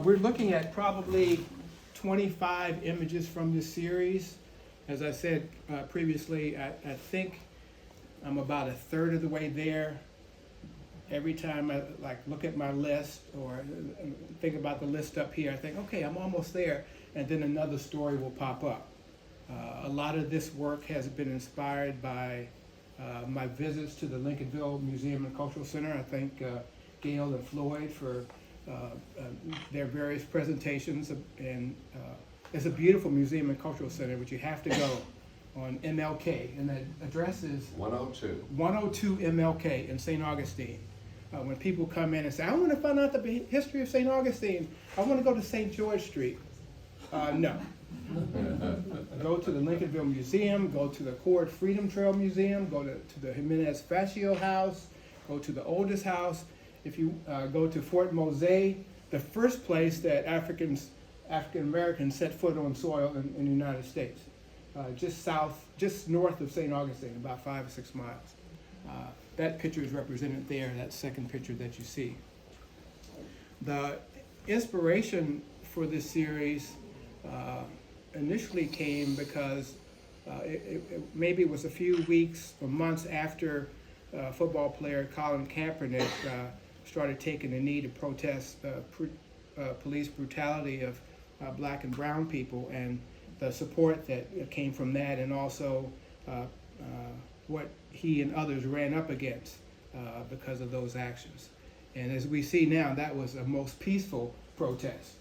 We're looking at probably 25 images from this series. As I said previously, I think I'm about a third of the way there. Every time I look at my list or think about the list up here, I think, okay, I'm almost there, and then another story will pop up. A lot of this work has been inspired by my visits to the Lincolnville Museum and Cultural Center. I thank Gail and Floyd for their various presentations, and it's a beautiful museum and cultural center, which you have to go on MLK, and the address is 102 MLK in St. Augustine. When people come in and say, I want to find out the history of St. Augustine, I want to go to St. George Street. No. Go to the Lincolnville Museum, go to the Cord Freedom Trail Museum, go to the Jimenez Fascio House, go to the Oldest House. If you go to Fort Mose, the first place that African Americans set foot on soil in the United States, just north of St. Augustine, about 5 or 6 miles. That picture is represented there, that second picture that you see. The inspiration for this series initially came because maybe it was a few weeks or months after football player Colin Kaepernick started taking the knee to protest police brutality of black and brown people, and the support that came from that, and also what he and others ran up against because of those actions. And as we see now, that was a most peaceful protest.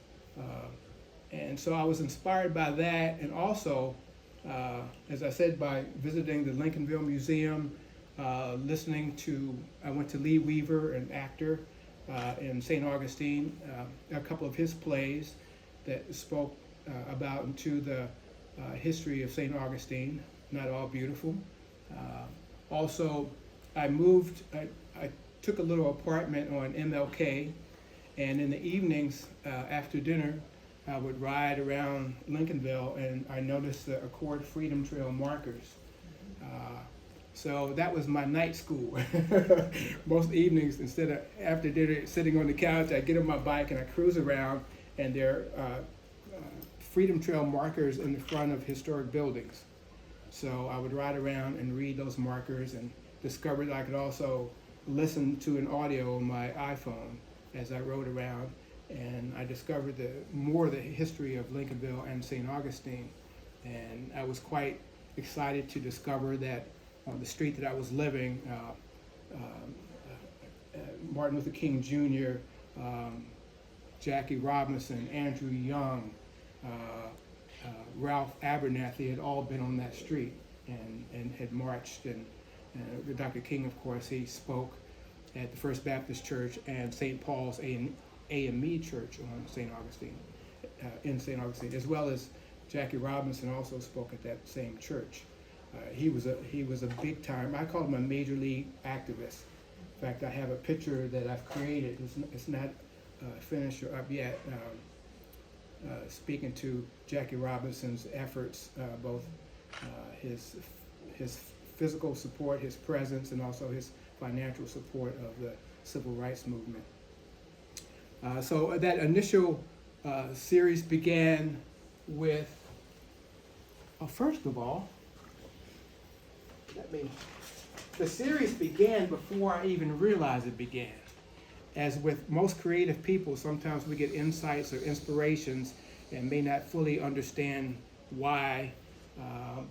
And so I was inspired by that, and also, as I said, by visiting the Lincolnville Museum, I went to Lee Weaver, an actor in St. Augustine, a couple of his plays that spoke about into the history of St. Augustine, Not All Beautiful. Also, I took a little apartment on MLK, and in the evenings after dinner, I would ride around Lincolnville, and I noticed the Accord Freedom Trail markers. So that was my night school. Most evenings, instead of after dinner sitting on the couch, I get on my bike and I cruise around, and there are Freedom Trail markers in the front of historic buildings. So I would ride around and read those markers, and discovered that I could also listen to an audio on my iPhone as I rode around. And I discovered more of the history of Lincolnville and St. Augustine. And I was quite excited to discover that on the street that I was living, Martin Luther King Jr., Jackie Robinson, Andrew Young, Ralph Abernathy had all been on that street and had marched. And Dr. King, of course, he spoke at the First Baptist Church and St. Paul's AME Church on St. Augustine, in St. Augustine, as well as Jackie Robinson also spoke at that same church. He was a big time, I call him a major league activist. In fact, I have a picture that I've created. It's not finished or up yet. Speaking to Jackie Robinson's efforts, both his physical support, his presence, and also his financial support of the civil rights movement. So that initial series began with, first of all, the series began before I even realized it began. As with most creative people, sometimes we get insights or inspirations and may not fully understand why,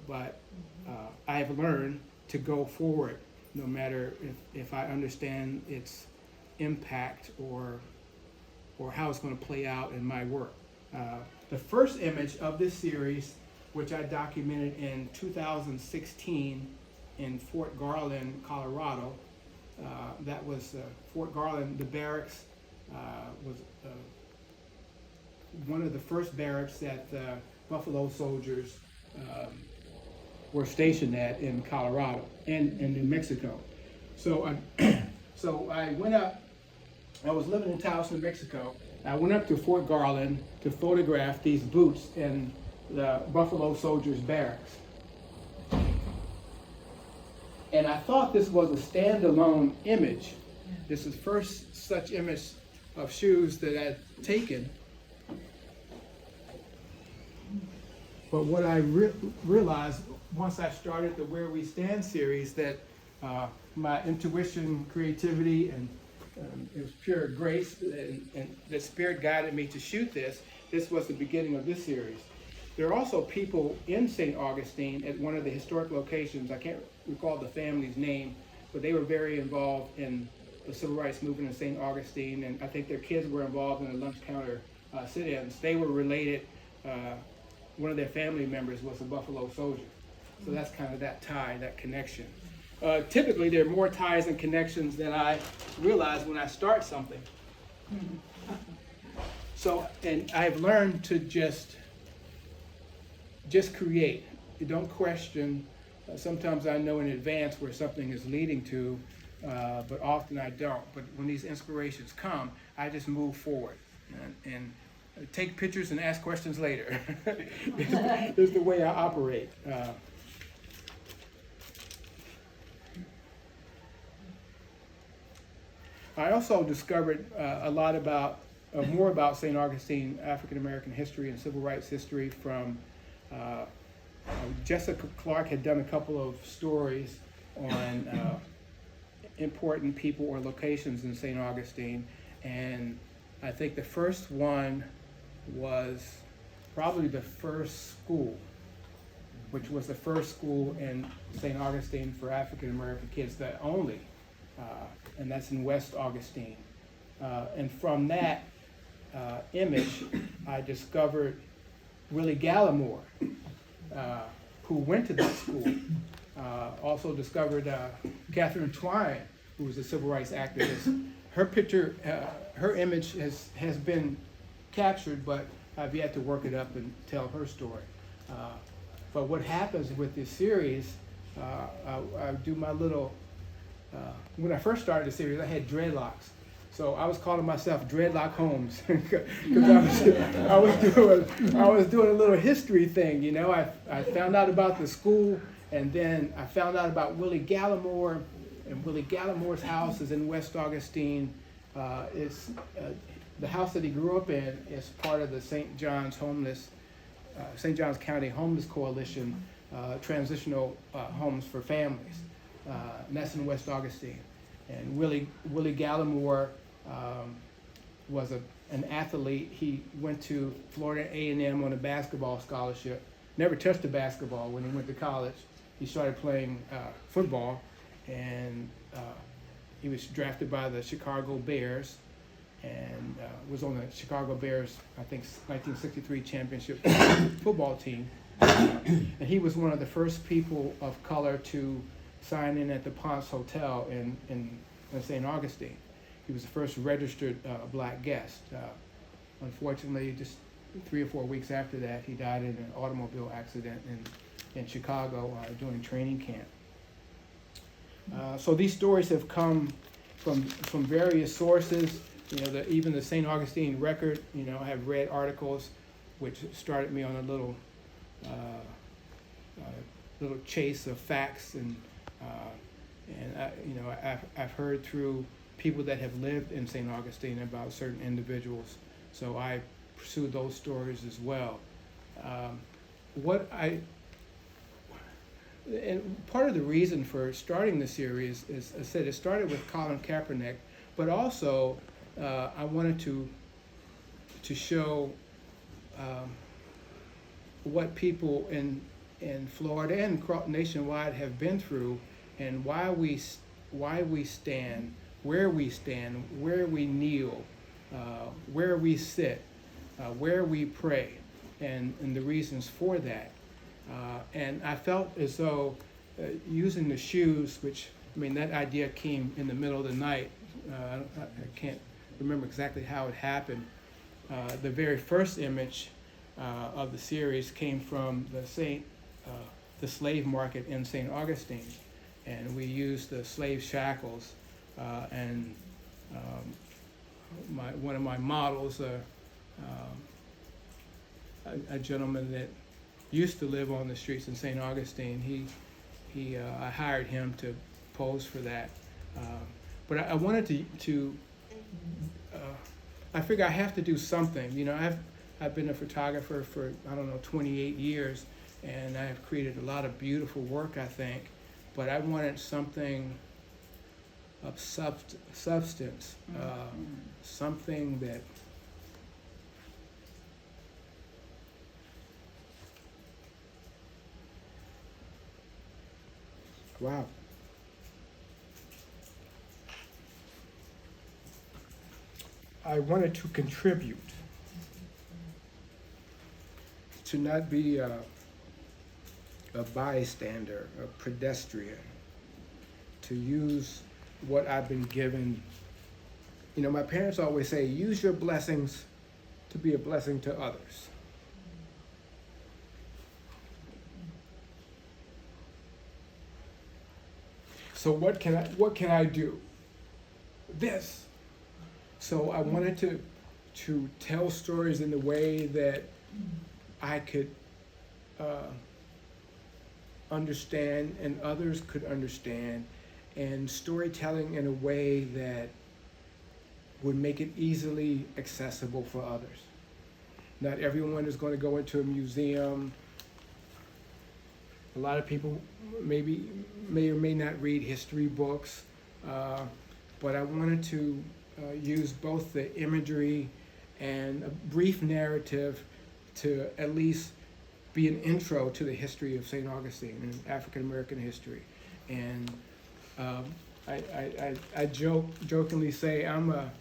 but I have learned to go forward no matter if I understand its impact or how it's going to play out in my work. The first image of this series, which I documented in 2016 in Fort Garland, Colorado, that was Fort Garland. The barracks was one of the first barracks that the Buffalo Soldiers were stationed at in Colorado and in New Mexico. So I went up. I was living in Taos, New Mexico. I went up to Fort Garland to photograph these boots in the Buffalo Soldiers barracks. And I thought this was a standalone image. This is the first such image of shoes that I'd taken. But what I realized once I started the Where We Stand series, that my intuition, creativity, and it was pure grace, and the Spirit guided me to shoot this. This was the beginning of this series. There are also people in St. Augustine at one of the historic locations. I can't recall the family's name, but they were very involved in the civil rights movement in St. Augustine, and I think their kids were involved in the lunch counter sit-ins. They were related. One of their family members was a Buffalo Soldier. So that's kind of that tie, that connection. Typically, there are more ties and connections than I realize when I start something. So, and I've learned to just create. You don't question. Sometimes I know in advance where something is leading to, but often I don't. But when these inspirations come, I just move forward and take pictures and ask questions later. Is the way I operate. I also discovered a lot about, more about St. Augustine African American history and civil rights history from Jessica Clark had done a couple of stories on important people or locations in St. Augustine, and I think the first one was probably the first school, which was the first school in St. Augustine for African American kids, the only, and that's in West Augustine. And from that image, I discovered Willie Gallimore, who went to that school. Also discovered Catherine Twine, who was a civil rights activist. Her picture, her image has been captured, but I've yet to work it up and tell her story. But what happens with this series, I do my little, when I first started the series, I had dreadlocks. So I was calling myself Dreadlock Holmes because I was doing a little history thing, you know. I found out about the school, and then I found out about Willie Gallimore, and Willie Gallimore's house is in West Augustine. It's the house that he grew up in is part of the St. John's County Homeless Coalition, transitional homes for families, and that's in West Augustine. And Willie Gallimore was an athlete. He went to Florida A&M on a basketball scholarship. Never touched a basketball when he went to college. He started playing football, and he was drafted by the Chicago Bears, and was on the Chicago Bears, I think, 1963 championship football team. And he was one of the first people of color to sign in at the Ponce Hotel in St. Augustine. He was the first registered black guest. Unfortunately, just 3 or 4 weeks after that, he died in an automobile accident in Chicago during training camp. So these stories have come from various sources. You know, even the St. Augustine Record. You know, I have read articles, which started me on a little chase of facts, and I've heard through people that have lived in St. Augustine about certain individuals. So I pursued those stories as well. And part of the reason for starting the series is, I said, it started with Colin Kaepernick, but also I wanted to show what people in Florida and nationwide have been through, and why we stand, where we kneel, where we sit, where we pray, and the reasons for that. And I felt as though using the shoes, which, I mean, that idea came in the middle of the night. I can't remember exactly how it happened. The very first image of the series came from the slave market in St. Augustine, and we used the slave shackles, and one of my models, a gentleman that used to live on the streets in St. Augustine. I hired him to pose for that. But I wanted to I figure I have to do something. You know, I've been a photographer for, I don't know, 28 years, and I've created a lot of beautiful work, I think, but I wanted something of substance, something that wow. I wanted to contribute, to not be a bystander, a pedestrian, to use what I've been given. You know, my parents always say, use your blessings to be a blessing to others. So what can I do? This. So I wanted to tell stories in the way that I could understand and others could understand, and storytelling in a way that would make it easily accessible for others. Not everyone is going to go into a museum. A lot of people may or may not read history books, but I wanted to use both the imagery and a brief narrative to at least be an intro to the history of St. Augustine and African American history. And I jokingly say I'm a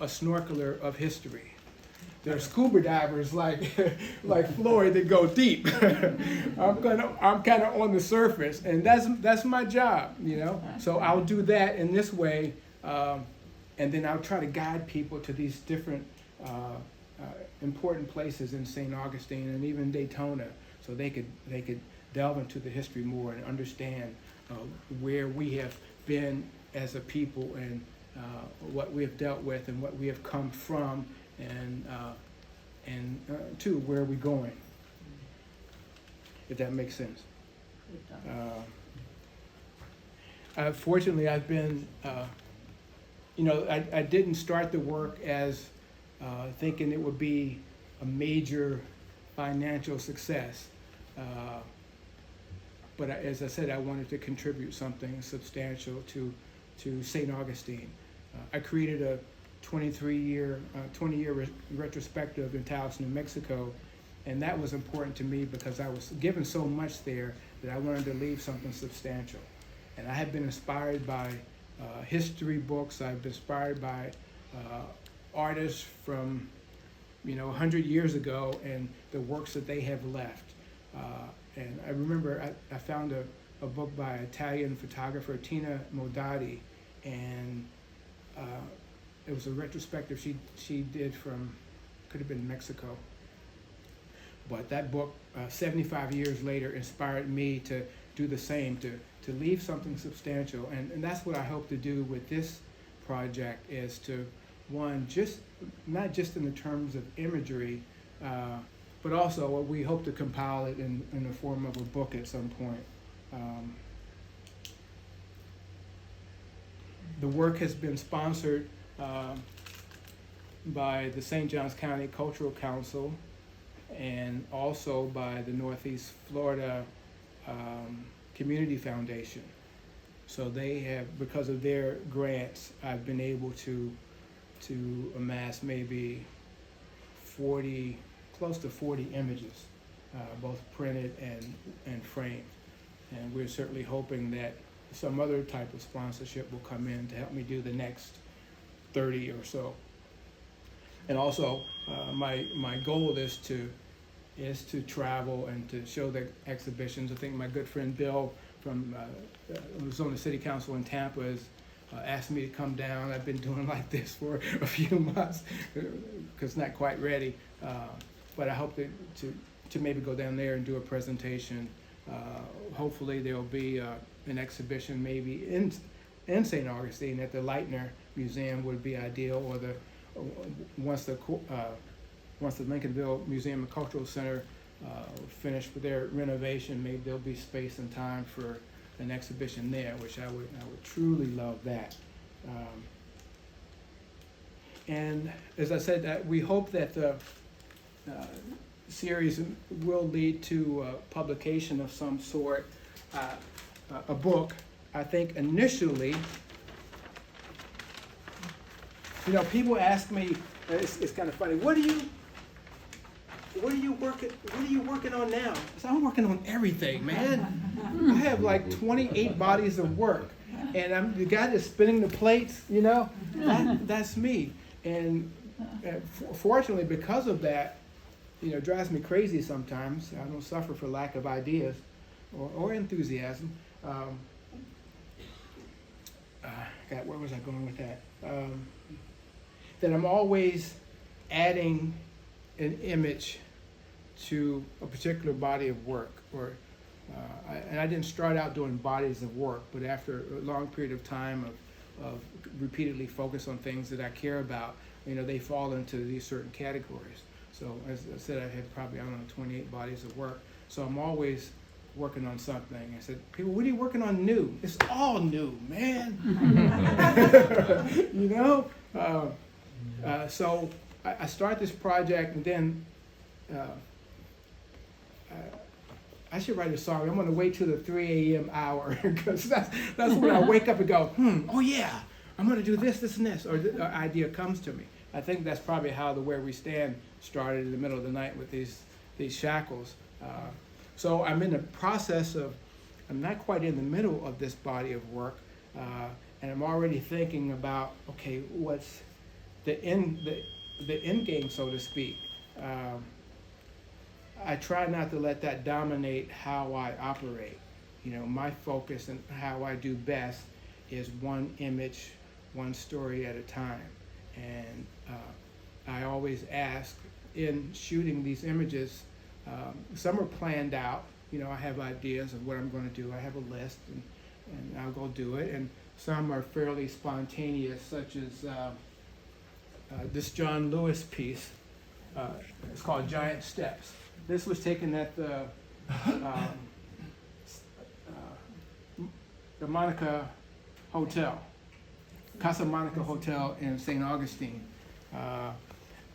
snorkeler of history. There are scuba divers like Floyd that go deep. I'm kind of on the surface, and that's my job, you know. So I'll do that in this way, and then I'll try to guide people to these different important places in St. Augustine and even Daytona, so they could delve into the history more and understand where we have been as a people, and what we have dealt with and what we have come from, and to where we're going, if that makes sense. Fortunately, I've been, I didn't start the work as thinking it would be a major financial success. But as I said, I wanted to contribute something substantial to St. Augustine. I created a 20-year retrospective in Taos, New Mexico, and that was important to me because I was given so much there that I wanted to leave something substantial. And I have been inspired by history books. I've been inspired by artists from 100 years ago and the works that they have left. And I remember I found a book by Italian photographer Tina Modati, and it was a retrospective she did from, could have been Mexico. But that book, 75 years later, inspired me to do the same, to leave something substantial. And that's what I hope to do with this project, is to, one, not just in the terms of imagery, but also we hope to compile it in the form of a book at some point. The work has been sponsored by the St. Johns County Cultural Council and also by the Northeast Florida Community Foundation. So they have, because of their grants, I've been able to amass maybe close to 40 images, both printed and framed. And we're certainly hoping that some other type of sponsorship will come in to help me do the next 30 or so. And also, my goal is to travel and to show the exhibitions. I think my good friend Bill from who's on the City Council in Tampa has asked me to come down. I've been doing like this for a few months because not quite ready. But I hope to maybe go down there and do a presentation. Hopefully there'll be an exhibition maybe in St. Augustine at the Leitner Museum would be ideal, or once the Lincolnville Museum and Cultural Center finished with their renovation, maybe there'll be space and time for an exhibition there, which I would truly love that. And as I said, we hope that series will lead to publication of some sort, a book. I think initially, you know, people ask me, it's kind of funny, what are you working on now? I said, I'm working on everything, man. I have like 28 bodies of work, and I'm the guy that's spinning the plates, you know, that's me. And fortunately, because of that, you know, it drives me crazy sometimes. I don't suffer for lack of ideas or enthusiasm. God, where was I going with that? That I'm always adding an image to a particular body of work, and I didn't start out doing bodies of work, but after a long period of time of repeatedly focus on things that I care about, you know, they fall into these certain categories. So as I said, I had probably, I don't know, 28 bodies of work. So I'm always working on something. I said, people, what are you working on new? It's all new, man. You know? So I start this project, and then I should write a song. I'm going to wait till the 3 a.m. hour, because that's when I wake up and go, oh yeah, I'm going to do this, this, and this, or the idea comes to me. I think that's probably how the Where We Stand started in the middle of the night with these shackles. So I'm in the process of, I'm not quite in the middle of this body of work, and I'm already thinking about, okay, what's the end game, so to speak. I try not to let that dominate how I operate. You know, my focus and how I do best is one image, one story at a time. And I always ask, in shooting these images, some are planned out. You know, I have ideas of what I'm going to do. I have a list, and I'll go do it. And some are fairly spontaneous, such as this John Lewis piece. It's called Giant Steps. This was taken at the Monica Hotel, Casa Monica Hotel in St. Augustine.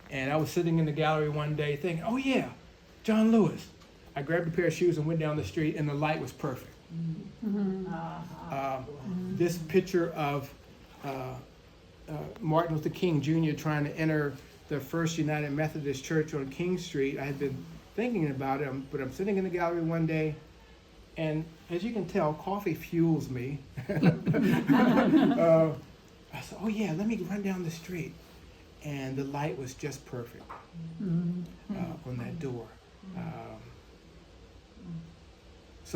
And I was sitting in the gallery one day thinking, oh yeah, John Lewis. I grabbed a pair of shoes and went down the street, and the light was perfect. This picture of Martin Luther King Jr. trying to enter the First United Methodist Church on King Street. I had been thinking about it, but I'm sitting in the gallery one day, and as you can tell, coffee fuels me. I said, oh yeah, let me run down the street. And the light was just perfect on that door.